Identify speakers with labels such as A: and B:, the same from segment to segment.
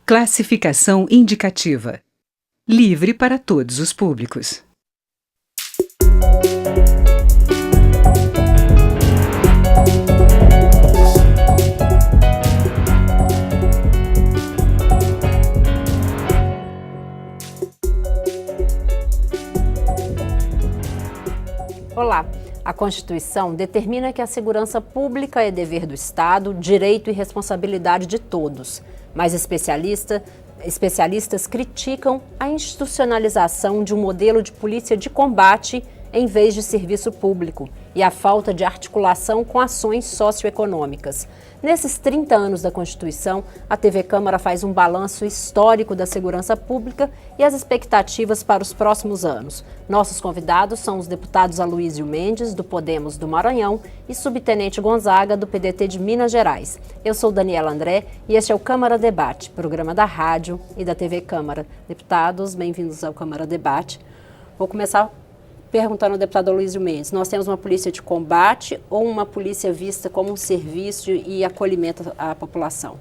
A: Classificação indicativa. Livre para todos os públicos.
B: Olá, a Constituição determina que a segurança pública é dever do Estado, direito e responsabilidade de todos, mas especialistas criticam a institucionalização de um modelo de polícia de combate em vez de serviço público e a falta de articulação com ações socioeconômicas. Nesses 30 anos da Constituição, a TV Câmara faz um balanço histórico da segurança pública e as expectativas para os próximos anos. Nossos convidados são os deputados Aloysio Mendes, do Podemos do Maranhão, e Subtenente Gonzaga, do PDT de Minas Gerais. Eu sou Daniela André e este é o Câmara Debate, programa da rádio e da TV Câmara. Deputados, bem-vindos ao Câmara Debate. Vou começar perguntando ao deputado Aloysio Mendes, nós temos uma polícia de combate ou uma polícia vista como um serviço e acolhimento à população?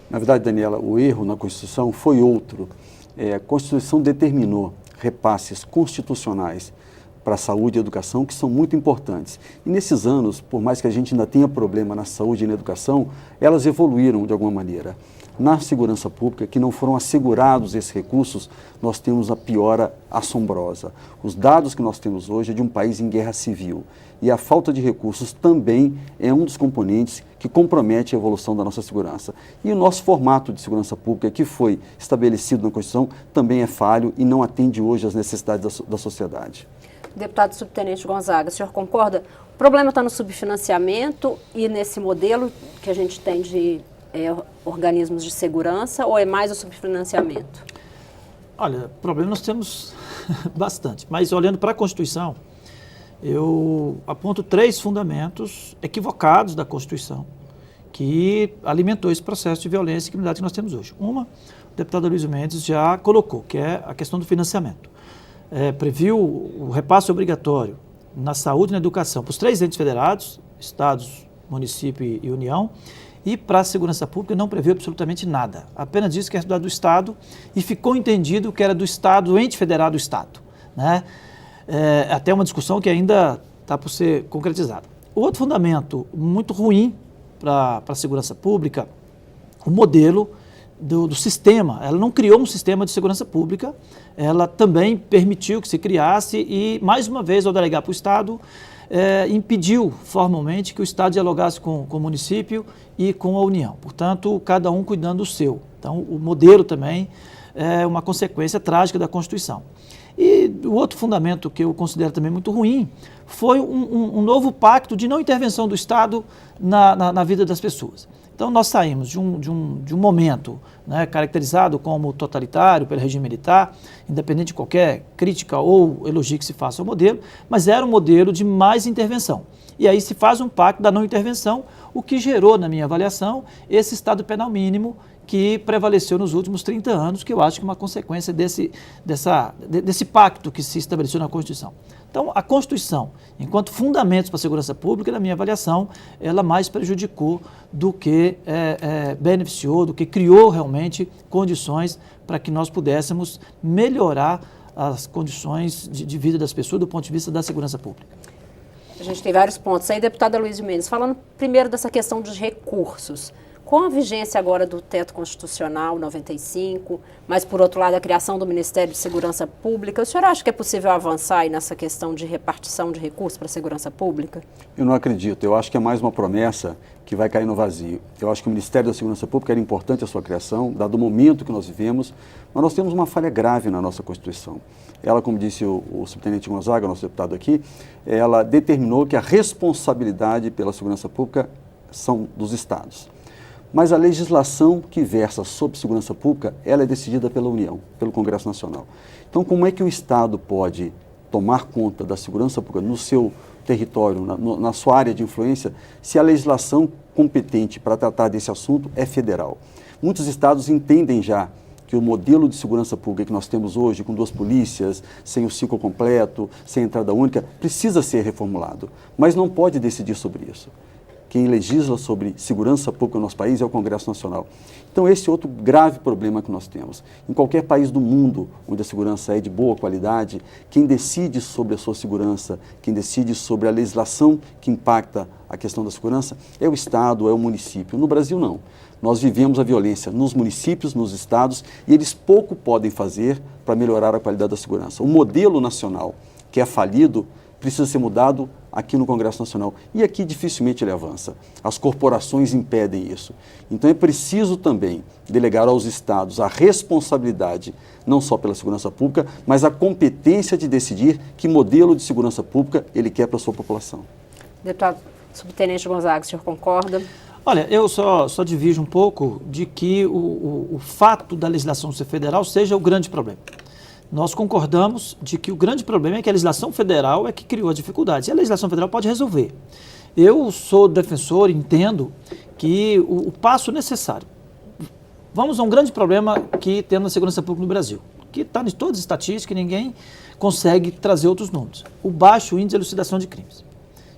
C: Na verdade, Daniela, o erro na Constituição foi outro. A Constituição determinou repasses constitucionais para a saúde e educação que são muito importantes. E nesses anos, por mais que a gente ainda tenha problema na saúde e na educação, elas evoluíram de alguma maneira. Na segurança pública, que não foram assegurados esses recursos, nós temos a piora assombrosa. Os dados que nós temos hoje é de um país em guerra civil. E a falta de recursos também é um dos componentes que compromete a evolução da nossa segurança. E o nosso formato de segurança pública, que foi estabelecido na Constituição, também é falho e não atende hoje às necessidades da sociedade.
B: Deputado Subtenente Gonzaga, o senhor concorda? O problema está no subfinanciamento e nesse modelo que a gente tem de organismos de segurança, ou é mais o subfinanciamento?
D: Olha, problema nós temos bastante, mas olhando para a Constituição, eu aponto 3 fundamentos equivocados da Constituição que alimentou esse processo de violência e criminalidade que nós temos hoje. Uma, o deputado Aloysio Mendes já colocou, que é a questão do financiamento. Previu o repasse obrigatório na saúde e na educação para os 3 entes federados, estados, município e União, e para a segurança pública não previu absolutamente nada. Apenas disse que era do Estado e ficou entendido que era do Estado, o ente federado do Estado, né? Até uma discussão que ainda está por ser concretizada. O outro fundamento muito ruim para a segurança pública, o modelo do sistema. Ela não criou um sistema de segurança pública, ela também permitiu que se criasse e, mais uma vez, ao delegar para o Estado, impediu formalmente que o Estado dialogasse com o município e com a União. Portanto, cada um cuidando do seu. Então, o modelo também é uma consequência trágica da Constituição. E o outro fundamento que eu considero também muito ruim foi um novo pacto de não intervenção do Estado na vida das pessoas. Então, nós saímos de um momento, né, caracterizado como totalitário pelo regime militar, independente de qualquer crítica ou elogio que se faça ao modelo, mas era um modelo de mais intervenção. E aí se faz um pacto da não intervenção, o que gerou, na minha avaliação, esse Estado penal mínimo que prevaleceu nos últimos 30 anos, que eu acho que é uma consequência desse pacto que se estabeleceu na Constituição. Então, a Constituição, enquanto fundamentos para a segurança pública, na minha avaliação, ela mais prejudicou do que beneficiou, do que criou realmente condições para que nós pudéssemos melhorar as condições de vida das pessoas do ponto de vista da segurança pública.
B: A gente tem vários pontos aí, deputado Aloysio Mendes, falando primeiro dessa questão dos recursos. Com a vigência agora do teto constitucional 95, mas por outro lado a criação do Ministério de Segurança Pública, o senhor acha que é possível avançar aí nessa questão de repartição de recursos para a segurança pública?
C: Eu não acredito, eu acho que é mais uma promessa que vai cair no vazio. Eu acho que o Ministério da Segurança Pública era importante a sua criação, dado o momento que nós vivemos, mas nós temos uma falha grave na nossa Constituição. Ela, como disse o subtenente Gonzaga, nosso deputado aqui, ela determinou que a responsabilidade pela segurança pública são dos estados. Mas a legislação que versa sobre segurança pública, ela é decidida pela União, pelo Congresso Nacional. Então, como é que o Estado pode tomar conta da segurança pública no seu território, na sua área de influência, se a legislação competente para tratar desse assunto é federal? Muitos estados entendem já que o modelo de segurança pública que nós temos hoje, com 2 polícias, sem o ciclo completo, sem entrada única, precisa ser reformulado, mas não pode decidir sobre isso. quem legisla sobre segurança pública no nosso país é o Congresso Nacional. Então esse é outro grave problema que nós temos. Em qualquer país do mundo onde a segurança é de boa qualidade, quem decide sobre a sua segurança, quem decide sobre a legislação que impacta a questão da segurança é o Estado, é o município. No Brasil não. Nós vivemos a violência nos municípios, nos estados, e eles pouco podem fazer para melhorar a qualidade da segurança. O modelo nacional, que é falido, precisa ser mudado aqui no Congresso Nacional. E aqui dificilmente ele avança. As corporações impedem isso. Então é preciso também delegar aos estados a responsabilidade, não só pela segurança pública, mas a competência de decidir que modelo de segurança pública ele quer para a sua população.
B: Deputado Subtenente Gonzaga, o senhor concorda?
D: Olha, eu só divido um pouco de que o fato da legislação ser federal seja o grande problema. Nós concordamos de que o grande problema é que a legislação federal é que criou as dificuldades. E a legislação federal pode resolver. Eu sou defensor e entendo que o passo necessário. Vamos a um grande problema que temos na segurança pública no Brasil, que está em todas as estatísticas e ninguém consegue trazer outros números. O baixo índice de elucidação de crimes,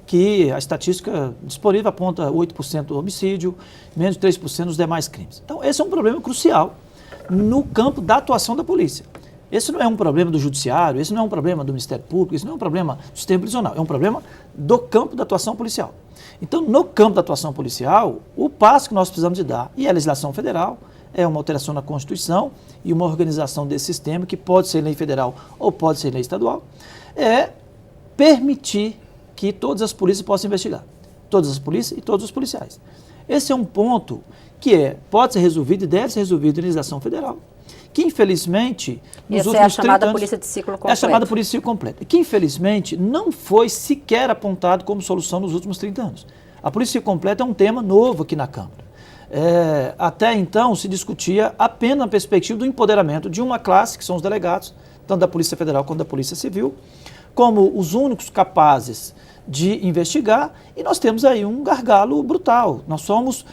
D: que a estatística disponível aponta 8% do homicídio, menos de 3% dos demais crimes. Então, esse é um problema crucial no campo da atuação da polícia. Esse não é um problema do judiciário, esse não é um problema do Ministério Público, esse não é um problema do sistema prisional, é um problema do campo da atuação policial. Então, no campo da atuação policial, o passo que nós precisamos de dar, e a legislação federal, é uma alteração na Constituição e uma organização desse sistema, que pode ser lei federal ou pode ser lei estadual, é permitir que todas as polícias possam investigar. Todas as polícias e todos os policiais. Esse é um ponto que pode ser resolvido e deve ser resolvido em legislação federal, que infelizmente nos últimos 30 anos... Essa é a chamada
B: polícia de ciclo completo.
D: É a chamada polícia de ciclo completo, que infelizmente não foi sequer apontado como solução nos últimos 30 anos. A polícia de ciclo completo é um tema novo aqui na Câmara. Até então se discutia apenas na perspectiva do empoderamento de uma classe, que são os delegados, tanto da Polícia Federal quanto da Polícia Civil, como os únicos capazes de investigar, e nós temos aí um gargalo brutal. Nós somos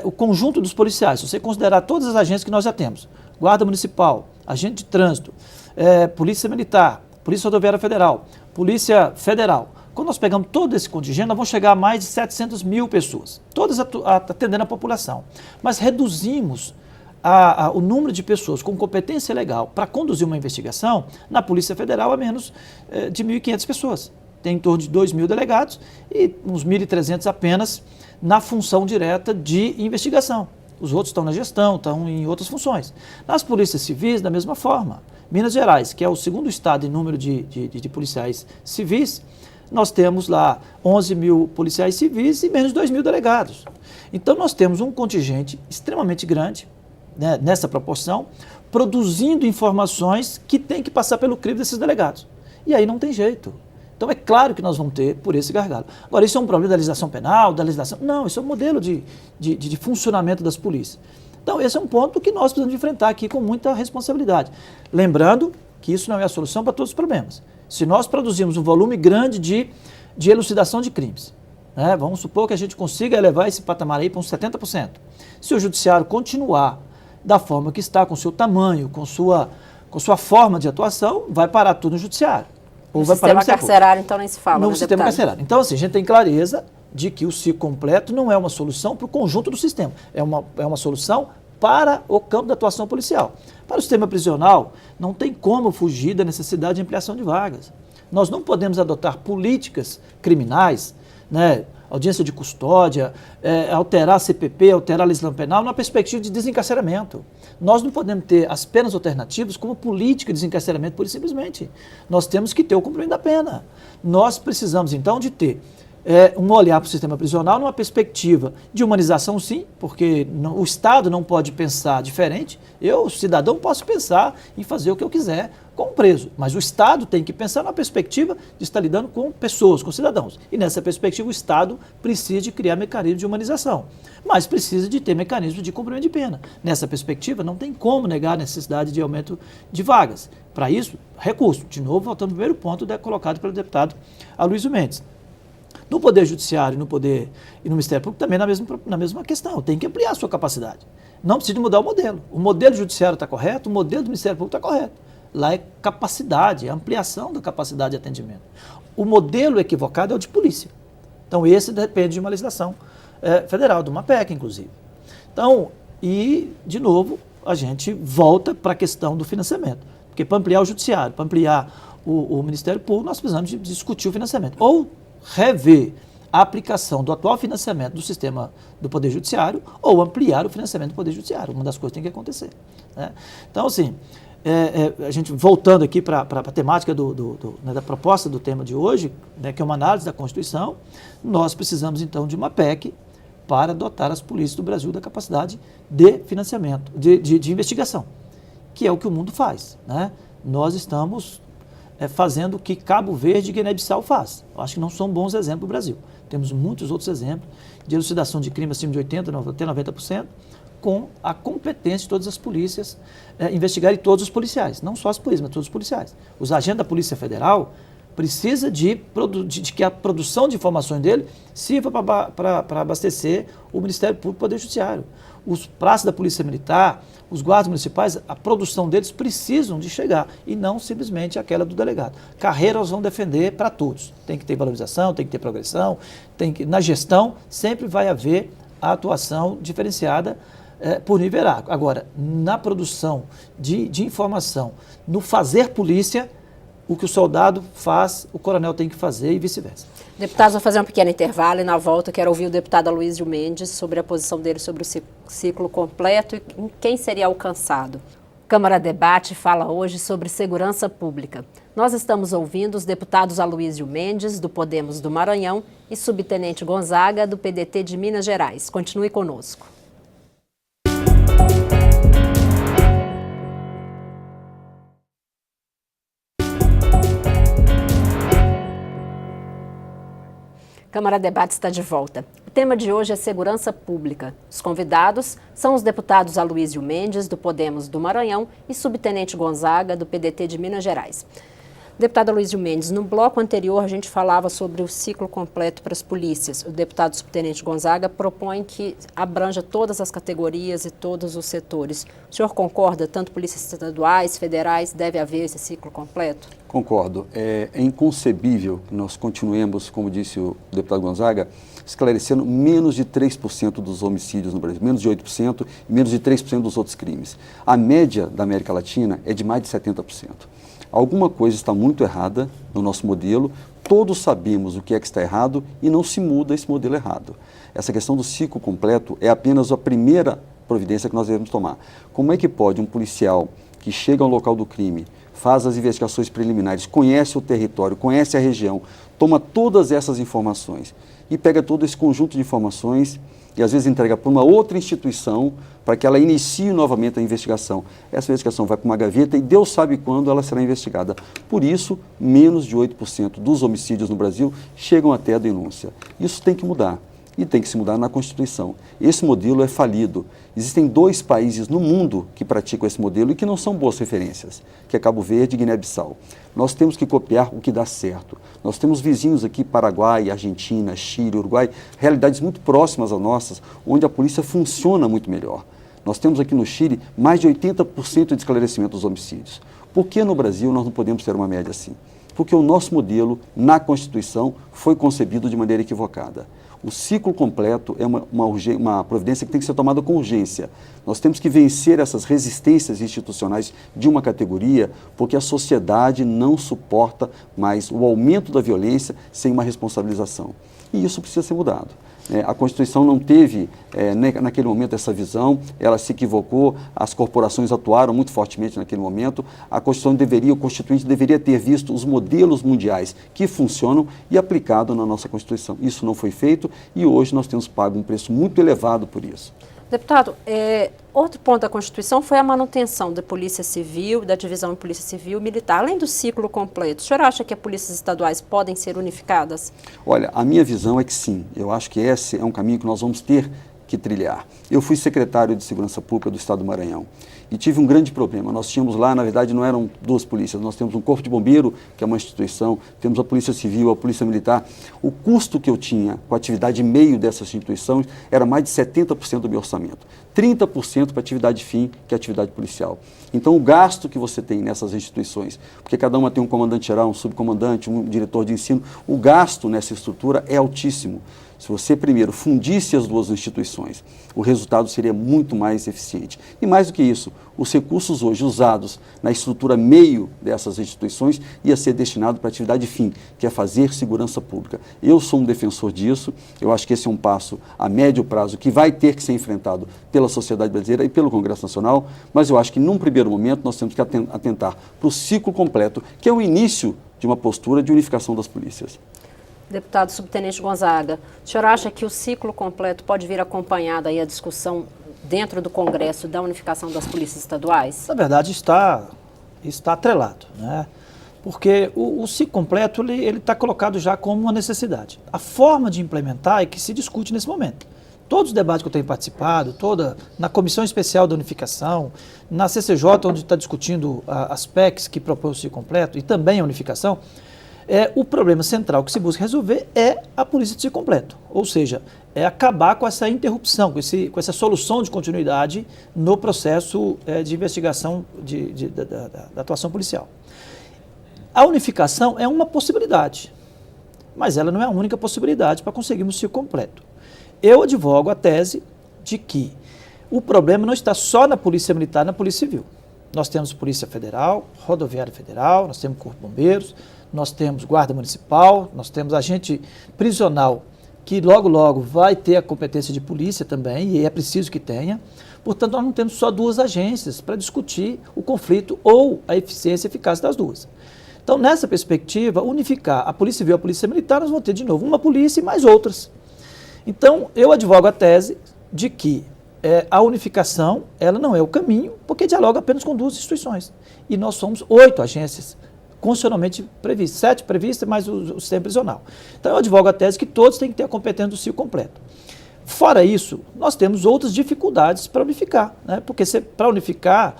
D: o conjunto dos policiais, se você considerar todas as agências que nós já temos, Guarda Municipal, Agente de Trânsito, Polícia Militar, Polícia Rodoviária Federal, Polícia Federal. Quando nós pegamos todo esse contingente, nós vamos chegar a mais de 700 mil pessoas, todas atendendo a população. Mas reduzimos o número de pessoas com competência legal para conduzir uma investigação na Polícia Federal a menos de 1.500 pessoas. Tem em torno de 2.000 delegados e uns 1.300 apenas na função direta de investigação. Os outros estão na gestão, estão em outras funções. Nas polícias civis, da mesma forma. Minas Gerais, que é o segundo estado em número de policiais civis, nós temos lá 11 mil policiais civis e menos de 2.000 delegados. Então nós temos um contingente extremamente grande, né, nessa proporção, produzindo informações que tem que passar pelo crivo desses delegados. E aí não tem jeito. Então é claro que nós vamos ter por esse gargalo. Agora, isso é um problema da legislação penal, da legislação... Não, isso é um modelo de funcionamento das polícias. Então esse é um ponto que nós precisamos enfrentar aqui com muita responsabilidade. Lembrando que isso não é a solução para todos os problemas. Se nós produzimos um volume grande de elucidação de crimes, né, vamos supor que a gente consiga elevar esse patamar aí para uns 70%. Se o judiciário continuar da forma que está, com seu tamanho, com sua forma de atuação, vai parar tudo no judiciário.
B: Ou vai parar no sistema carcerário, então nem se fala,
D: no sistema carcerário. Então, assim, a gente tem clareza de que o ciclo completo não é uma solução para o conjunto do sistema. É uma solução para o campo da atuação policial. Para o sistema prisional, não tem como fugir da necessidade de ampliação de vagas. Nós não podemos adotar políticas criminais, né, audiência de custódia, alterar a CPP, alterar a legislação penal, na perspectiva de desencarceramento. Nós não podemos ter as penas alternativas como política de desencarceramento, pura e simplesmente. Nós temos que ter o cumprimento da pena. Nós precisamos, então, de ter um olhar para o sistema prisional numa perspectiva de humanização, sim, porque o Estado não pode pensar diferente. Eu, cidadão, posso pensar em fazer o que eu quiser com o preso, mas o Estado tem que pensar na perspectiva de estar lidando com pessoas, com cidadãos. E nessa perspectiva o Estado precisa de criar mecanismos de humanização, mas precisa de ter mecanismos de cumprimento de pena. Nessa perspectiva não tem como negar a necessidade de aumento de vagas. Para isso, recurso. De novo, voltando ao primeiro ponto colocado pelo deputado Aloysio Mendes. No Poder Judiciário e no Ministério Público também na mesma questão, tem que ampliar a sua capacidade. Não precisa de mudar o modelo. O modelo judiciário está correto, o modelo do Ministério Público está correto. Lá é capacidade, é ampliação da capacidade de atendimento. O modelo equivocado é o de polícia. Então esse depende de uma legislação federal, de uma PEC, inclusive. Então, e, de novo, a gente volta para a questão do financiamento. Porque para ampliar o judiciário, para ampliar o Ministério Público, nós precisamos de discutir o financiamento. Ou rever a aplicação do atual financiamento do sistema do Poder Judiciário ou ampliar o financiamento do Poder Judiciário. Uma das coisas tem que acontecer, né? Então, assim, a gente voltando aqui para a temática né, da proposta do tema de hoje, né, que é uma análise da Constituição, nós precisamos, então, de uma PEC para dotar as polícias do Brasil da capacidade de financiamento, de investigação, que é o que o mundo faz, né? Nós estamos fazendo o que Cabo Verde e Guiné-Bissau faz. Eu acho que não são bons exemplos do Brasil. Temos muitos outros exemplos de elucidação de crime acima de 80%, até 90%, com a competência de todas as polícias investigarem todos os policiais, não só as polícias, mas todos os policiais. Os agentes da Polícia Federal precisa de que a produção de informações dele sirva para abastecer o Ministério Público e o Poder Judiciário. Os praças da Polícia Militar, os guardas municipais, a produção deles precisam de chegar e não simplesmente aquela do delegado. Carreiras vão defender para todos. Tem que ter valorização, tem que ter progressão, na gestão sempre vai haver a atuação diferenciada por nível hierárquico. Agora, na produção de informação, no fazer polícia, o que o soldado faz, o coronel tem que fazer e vice-versa.
B: Deputados, vou fazer um pequeno intervalo e na volta quero ouvir o deputado Aloysio Mendes sobre a posição dele sobre o ciclo completo e quem seria alcançado. Câmara Debate fala hoje sobre segurança pública. Nós estamos ouvindo os deputados Aloysio Mendes, do Podemos do Maranhão, e Subtenente Gonzaga, do PDT de Minas Gerais. Continue conosco. Câmara Debate está de volta. O tema de hoje é segurança pública. Os convidados são os deputados Aloysio Mendes, do Podemos do Maranhão, e Subtenente Gonzaga, do PDT de Minas Gerais. Deputado Aloysio Mendes, no bloco anterior a gente falava sobre o ciclo completo para as polícias. O deputado Subtenente Gonzaga propõe que abranja todas as categorias e todos os setores. O senhor concorda, tanto polícias estaduais, federais, deve haver esse ciclo completo?
C: Concordo. É inconcebível que nós continuemos, como disse o deputado Gonzaga, esclarecendo menos de 3% dos homicídios no Brasil, menos de 8% e menos de 3% dos outros crimes. A média da América Latina é de mais de 70%. Alguma coisa está muito errada no nosso modelo, todos sabemos o que é que está errado e não se muda esse modelo errado. Essa questão do ciclo completo é apenas a primeira providência que nós devemos tomar. Como é que pode um policial que chega ao local do crime, faz as investigações preliminares, conhece o território, conhece a região, toma todas essas informações e pega todo esse conjunto de informações e às vezes entrega para uma outra instituição para que ela inicie novamente a investigação. Essa investigação vai para uma gaveta e Deus sabe quando ela será investigada. Por isso, menos de 8% dos homicídios no Brasil chegam até a denúncia. Isso tem que mudar. E tem que se mudar na Constituição. Esse modelo é falido. Existem 2 países no mundo que praticam esse modelo e que não são boas referências, que é Cabo Verde e Guiné-Bissau. Nós temos que copiar o que dá certo. Nós temos vizinhos aqui, Paraguai, Argentina, Chile, Uruguai, realidades muito próximas às nossas, onde a polícia funciona muito melhor. Nós temos aqui no Chile mais de 80% de esclarecimento dos homicídios. Por que no Brasil nós não podemos ter uma média assim? Porque o nosso modelo, na Constituição, foi concebido de maneira equivocada. O ciclo completo é uma providência que tem que ser tomada com urgência. Nós temos que vencer essas resistências institucionais de uma categoria, porque a sociedade não suporta mais o aumento da violência sem uma responsabilização. E isso precisa ser mudado. A Constituição não teve, naquele momento, essa visão, ela se equivocou, as corporações atuaram muito fortemente naquele momento, a Constituição o Constituinte deveria ter visto os modelos mundiais que funcionam e aplicado na nossa Constituição. Isso não foi feito e hoje nós temos pago um preço muito elevado por isso.
B: Deputado, outro ponto da Constituição foi a manutenção da Polícia Civil, da divisão em Polícia Civil e Militar, além do ciclo completo. O senhor acha que as polícias estaduais podem ser unificadas?
C: Olha, a minha visão é que sim. Eu acho que esse é um caminho que nós vamos ter que trilhar. Eu fui secretário de Segurança Pública do Estado do Maranhão e tive um grande problema. Nós tínhamos lá, na verdade, não eram 2 polícias, nós temos um Corpo de Bombeiro, que é uma instituição, temos a Polícia Civil, a Polícia Militar. O custo que eu tinha com a atividade meio dessas instituições era mais de 70% do meu orçamento. 30% para atividade fim, que é a atividade policial. Então, o gasto que você tem nessas instituições, porque cada uma tem um comandante-geral, um subcomandante, um diretor de ensino, o gasto nessa estrutura é altíssimo. Se você primeiro fundisse as duas instituições, o resultado seria muito mais eficiente. E mais do que isso, os recursos hoje usados na estrutura meio dessas instituições ia ser destinado para a atividade fim, que é fazer segurança pública. Eu sou um defensor disso, eu acho que esse é um passo a médio prazo que vai ter que ser enfrentado pela sociedade brasileira e pelo Congresso Nacional, mas eu acho que num primeiro momento nós temos que atentar para o ciclo completo, que é o início de uma postura de unificação das polícias.
B: Deputado Subtenente Gonzaga, o senhor acha que o ciclo completo pode vir acompanhado aí a discussão dentro do Congresso da unificação das polícias estaduais?
D: Na verdade, está atrelado, né? Porque o ciclo completo ele está colocado já como uma necessidade. A forma de implementar é que se discute nesse momento. Todos os debates que eu tenho participado, na Comissão Especial da Unificação, na CCJ, onde está discutindo as PECs que propõem o ciclo completo e também a unificação, o problema central que se busca resolver é a polícia de ciclo completo, ou seja, é acabar com essa interrupção, com essa solução de continuidade no processo de investigação da atuação policial. A unificação é uma possibilidade, mas ela não é a única possibilidade para conseguirmos o ciclo completo. Eu advogo a tese de que o problema não está só na Polícia Militar, na Polícia Civil. Nós temos Polícia Federal, Rodoviária Federal, nós temos Corpo de Bombeiros, nós temos Guarda Municipal, nós temos agente prisional, que logo vai ter a competência de polícia também, e é preciso que tenha. Portanto, nós não temos só duas agências para discutir o conflito ou a eficiência e eficácia das duas. Então, nessa perspectiva, unificar a Polícia Civil e a Polícia Militar, nós vamos ter de novo uma polícia e mais outras. Então, eu advogo a tese de que a unificação ela não é o caminho, porque dialoga apenas com duas instituições. E nós somos 8 agências constitucionalmente previstas, 7 previstas, mais o sistema prisional. Então, eu advogo a tese que todos têm que ter a competência do ciclo completo. Fora isso, nós temos outras dificuldades para unificar, né? Porque para unificar,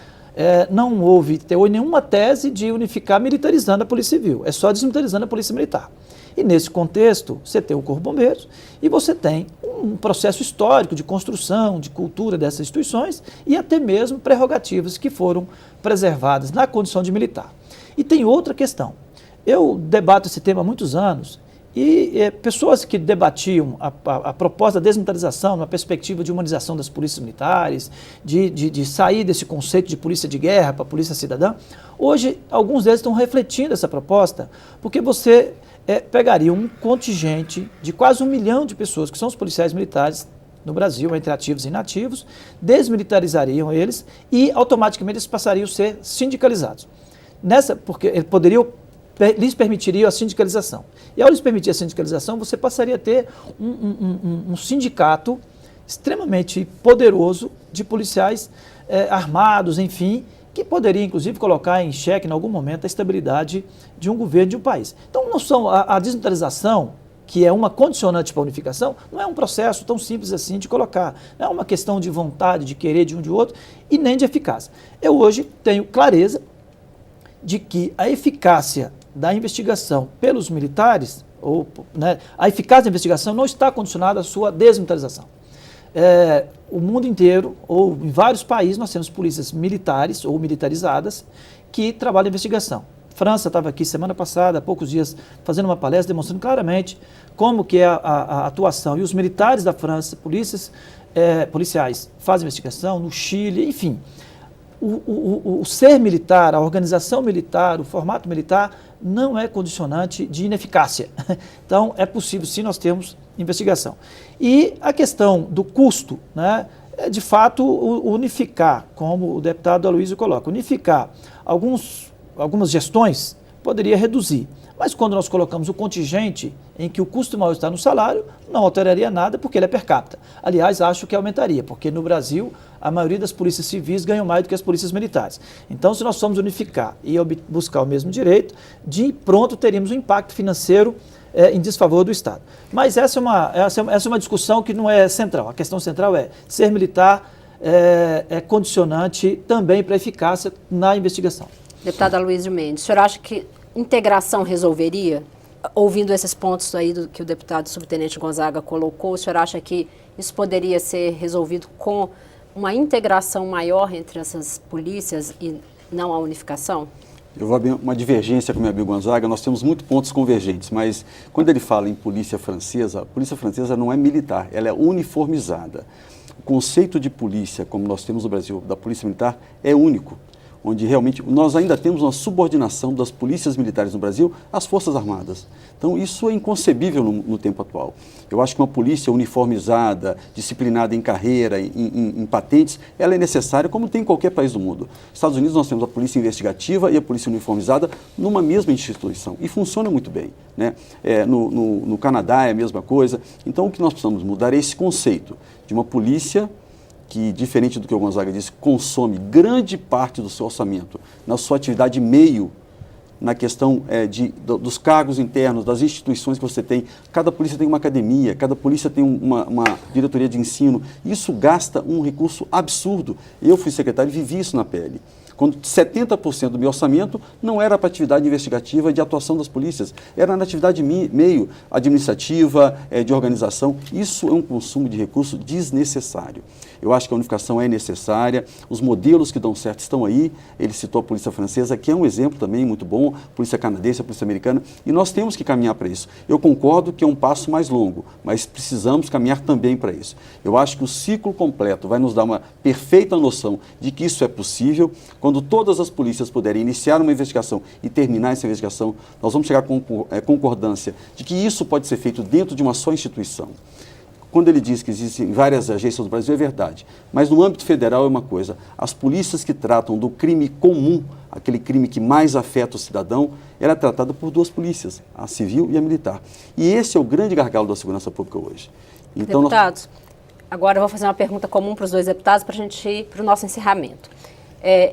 D: não houve nenhuma tese de unificar militarizando a Polícia Civil, é só desmilitarizando a Polícia Militar. E nesse contexto, você tem o Corpo de Bombeiros e você tem um processo histórico de construção, de cultura dessas instituições e até mesmo prerrogativas que foram preservadas na condição de militar. E tem outra questão. Eu debato esse tema há muitos anos e pessoas que debatiam a proposta da desmilitarização na perspectiva de humanização das polícias militares, de sair desse conceito de polícia de guerra para polícia cidadã, hoje alguns deles estão refletindo essa proposta, porque você pegaria um contingente de quase 1 milhão de pessoas, que são os policiais militares no Brasil, entre ativos e inativos, desmilitarizariam eles e automaticamente eles passariam a ser sindicalizados. Porque lhes permitiria a sindicalização. E ao lhes permitir a sindicalização, você passaria a ter um sindicato extremamente poderoso de policiais armados, enfim, que poderia, inclusive, colocar em xeque, em algum momento, a estabilidade de um governo, de um país. Então, a desmilitarização, que é uma condicionante para a unificação, não é um processo tão simples assim de colocar. Não é uma questão de vontade, de querer de um de outro, e nem de eficácia. Eu hoje tenho clareza de que a eficácia da investigação pelos militares, a eficácia da investigação não está condicionada à sua desmilitarização. O mundo inteiro, ou em vários países, nós temos polícias militares ou militarizadas que trabalham em investigação. França estava aqui semana passada, há poucos dias, fazendo uma palestra, demonstrando claramente como que é a atuação. E os militares da França, policiais, fazem investigação, no Chile, enfim. O ser militar, a organização militar, o formato militar não é condicionante de ineficácia. Então, é possível, sim, nós temos investigação. E a questão do custo, né, é de fato unificar, como o deputado Aloysio coloca, unificar algumas gestões poderia reduzir. Mas quando nós colocamos o contingente em que o custo maior está no salário, não alteraria nada porque ele é per capita. Aliás, acho que aumentaria, porque no Brasil a maioria das polícias civis ganham mais do que as polícias militares. Então, se nós formos unificar e buscar o mesmo direito, de pronto teríamos um impacto financeiro em desfavor do Estado. Mas essa é uma discussão que não é central. A questão central é ser militar é condicionante também para a eficácia na investigação.
B: Deputado Aloysio Mendes, o senhor acha que integração resolveria? Ouvindo esses pontos aí que o deputado subtenente Gonzaga colocou, o senhor acha que isso poderia ser resolvido com uma integração maior entre essas polícias e não a unificação?
C: Eu vou abrir uma divergência com o meu amigo Gonzaga, nós temos muitos pontos convergentes, mas quando ele fala em polícia francesa, a polícia francesa não é militar, ela é uniformizada. O conceito de polícia, como nós temos no Brasil, da polícia militar, é único, onde realmente nós ainda temos uma subordinação das polícias militares no Brasil às Forças Armadas. Então, isso é inconcebível no tempo atual. Eu acho que uma polícia uniformizada, disciplinada em carreira, em patentes, ela é necessária, como tem em qualquer país do mundo. Nos Estados Unidos, nós temos a polícia investigativa e a polícia uniformizada numa mesma instituição, e funciona muito bem, né? No Canadá é a mesma coisa. Então, o que nós precisamos mudar é esse conceito de uma polícia que, diferente do que o Gonzaga disse, consome grande parte do seu orçamento na sua atividade meio, na questão dos cargos internos, das instituições que você tem. Cada polícia tem uma academia, cada polícia tem uma diretoria de ensino. Isso gasta um recurso absurdo. Eu fui secretário e vivi isso na pele. Quando 70% do meu orçamento não era para atividade investigativa de atuação das polícias, era na atividade meio administrativa, de organização. Isso é um consumo de recurso desnecessário. Eu acho que a unificação é necessária, os modelos que dão certo estão aí. Ele citou a polícia francesa, que é um exemplo também muito bom, a polícia canadense, a polícia americana, e nós temos que caminhar para isso. Eu concordo que é um passo mais longo, mas precisamos caminhar também para isso. Eu acho que o ciclo completo vai nos dar uma perfeita noção de que isso é possível. Quando todas as polícias puderem iniciar uma investigação e terminar essa investigação, nós vamos chegar com concordância de que isso pode ser feito dentro de uma só instituição. Quando ele diz que existem várias agências no Brasil, é verdade. Mas no âmbito federal é uma coisa. As polícias que tratam do crime comum, aquele crime que mais afeta o cidadão, ela é tratada por duas polícias, a civil e a militar. E esse é o grande gargalo da segurança pública hoje. Então,
B: deputados, agora eu vou fazer uma pergunta comum para os dois deputados para a gente ir para o nosso encerramento.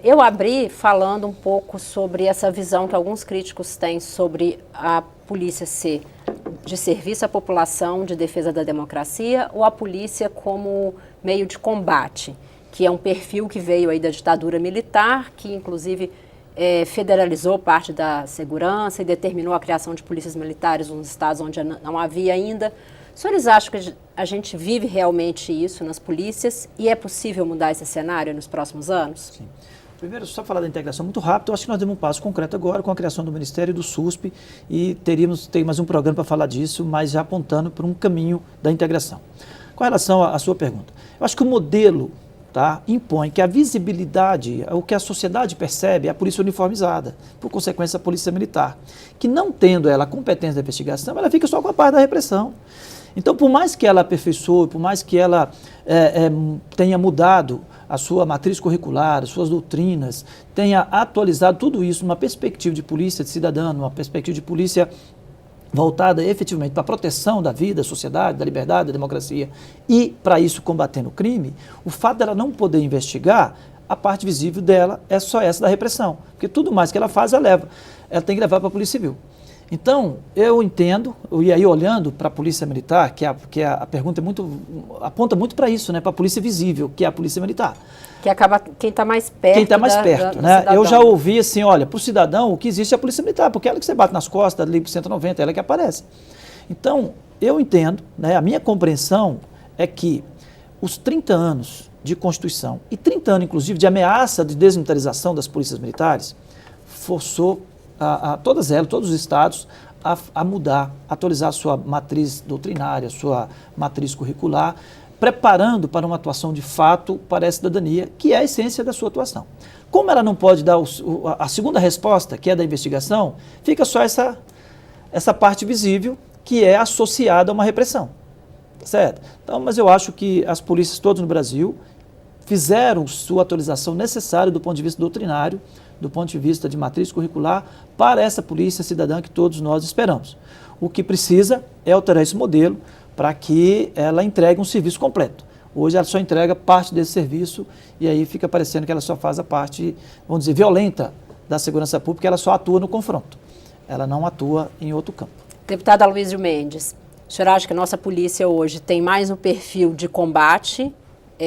B: Eu abri falando um pouco sobre essa visão que alguns críticos têm sobre a polícia ser de serviço à população, de defesa da democracia, ou a polícia como meio de combate, que é um perfil que veio aí da ditadura militar, que inclusive federalizou parte da segurança e determinou a criação de polícias militares nos estados onde não havia ainda. Os senhores acham que a gente vive realmente isso nas polícias e é possível mudar esse cenário nos próximos anos?
D: Sim. Primeiro, só falar da integração muito rápido, eu acho que nós demos um passo concreto agora com a criação do Ministério e do SUSP e tem mais um programa para falar disso, mas já apontando para um caminho da integração. Com relação à sua pergunta, eu acho que o modelo impõe que a visibilidade, o que a sociedade percebe é a polícia uniformizada, por consequência a polícia militar, que não tendo ela a competência da investigação, ela fica só com a parte da repressão. Então, por mais que ela aperfeiçoe, por mais que ela tenha mudado a sua matriz curricular, as suas doutrinas, tenha atualizado tudo isso numa perspectiva de polícia de cidadão, numa perspectiva de polícia voltada efetivamente para a proteção da vida, da sociedade, da liberdade, da democracia e, para isso, combatendo o crime, o fato dela não poder investigar, a parte visível dela é só essa da repressão, porque tudo mais que ela faz, ela tem que levar para a Polícia Civil. Então, eu entendo, e aí olhando para a Polícia Militar, que a pergunta aponta muito para isso, né, para a Polícia Visível, que é a Polícia Militar.
B: Que acaba quem está mais perto.
D: Quem está mais perto, né? Eu já ouvi assim, olha, para o cidadão o que existe é a Polícia Militar, porque é ela que você bate nas costas, liga para o 190, ela que aparece. Então, eu entendo, né, a minha compreensão é que os 30 anos de Constituição e 30 anos, inclusive, de ameaça de desmilitarização das polícias militares, forçou todos os estados a mudar, a atualizar a sua matriz doutrinária, a sua matriz curricular, preparando para uma atuação de fato para a cidadania, que é a essência da sua atuação. Como ela não pode dar a segunda resposta, que é da investigação, fica só essa parte visível, que é associada a uma repressão. Certo? Então, mas eu acho que as polícias todas no Brasil fizeram sua atualização necessária do ponto de vista doutrinário, do ponto de vista de matriz curricular, para essa polícia cidadã que todos nós esperamos. O que precisa é alterar esse modelo para que ela entregue um serviço completo. Hoje ela só entrega parte desse serviço e aí fica parecendo que ela só faz a parte, vamos dizer, violenta da segurança pública, ela só atua no confronto. Ela não atua em outro campo.
B: Deputado Aloysio Mendes, o senhor acha que a nossa polícia hoje tem mais um perfil de combate,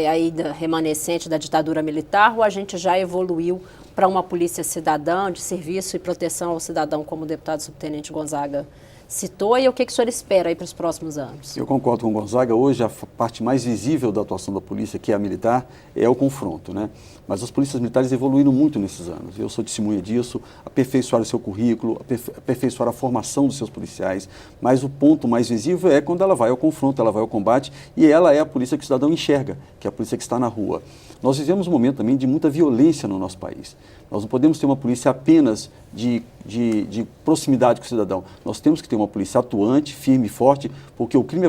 B: ainda remanescente da ditadura militar, ou a gente já evoluiu para uma polícia cidadã, de serviço e proteção ao cidadão, como o deputado subtenente Gonzaga citou, e o que o senhor espera aí para os próximos anos?
C: Eu concordo com o Gonzaga. Hoje a parte mais visível da atuação da polícia, que é a militar, é o confronto, né? Mas as polícias militares evoluíram muito nesses anos. Eu sou testemunha disso, aperfeiçoar o seu currículo, aperfeiçoar a formação dos seus policiais. Mas o ponto mais visível é quando ela vai ao confronto, ela vai ao combate, e ela é a polícia que o cidadão enxerga, que é a polícia que está na rua. Nós vivemos um momento também de muita violência no nosso país. Nós não podemos ter uma polícia apenas de proximidade com o cidadão. Nós temos que ter uma polícia atuante, firme e forte, porque o crime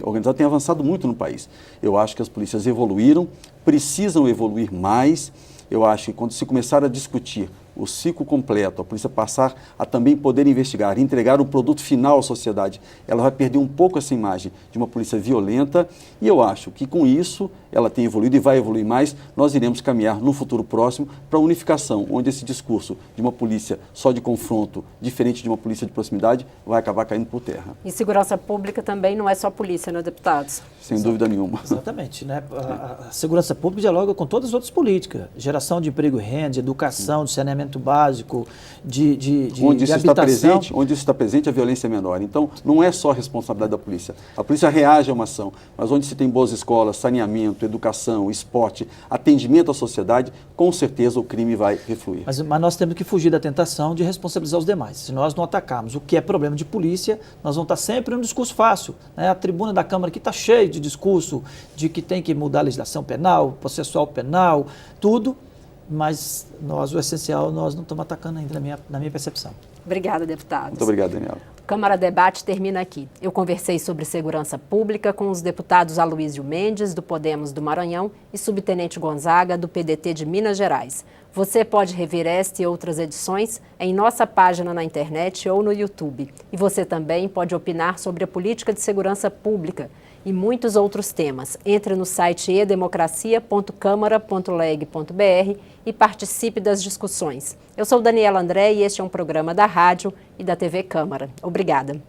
C: organizado tem avançado muito no país. Eu acho que as polícias evoluíram, precisam evoluir mais. Eu acho que quando se começar a discutir o ciclo completo, a polícia passar a também poder investigar, entregar um produto final à sociedade, ela vai perder um pouco essa imagem de uma polícia violenta, e eu acho que com isso ela tem evoluído e vai evoluir mais. Nós iremos caminhar no futuro próximo para a unificação, onde esse discurso de uma polícia só de confronto, diferente de uma polícia de proximidade, vai acabar caindo por terra.
B: E segurança pública também não é só polícia, né, deputados?
C: Sem dúvida nenhuma.
D: Exatamente, né? A segurança pública dialoga com todas as outras políticas, geração de emprego e renda, de educação, de saneamento básico, de
C: onde isso
D: habitação.
C: Onde isso está presente, a violência é menor. Então, não é só a responsabilidade da polícia. A polícia reage a uma ação, mas onde se tem boas escolas, saneamento, educação, esporte, atendimento à sociedade, com certeza o crime vai refluir.
D: Mas nós temos que fugir da tentação de responsabilizar os demais. Se nós não atacarmos o que é problema de polícia, nós vamos estar sempre num discurso fácil, né? A tribuna da Câmara aqui está cheia de discurso de que tem que mudar a legislação penal, processual penal, tudo. Mas o essencial, nós não estamos atacando ainda, na minha percepção.
B: Obrigada, deputados.
C: Muito obrigado, Daniela.
B: Câmara Debate termina aqui. Eu conversei sobre segurança pública com os deputados Aloísio Mendes, do Podemos do Maranhão, e subtenente Gonzaga, do PDT de Minas Gerais. Você pode rever esta e outras edições em nossa página na internet ou no YouTube. E você também pode opinar sobre a política de segurança pública e muitos outros temas. Entre no site edemocracia.câmara.leg.br e participe das discussões. Eu sou Daniela André e este é um programa da rádio e da TV Câmara. Obrigada.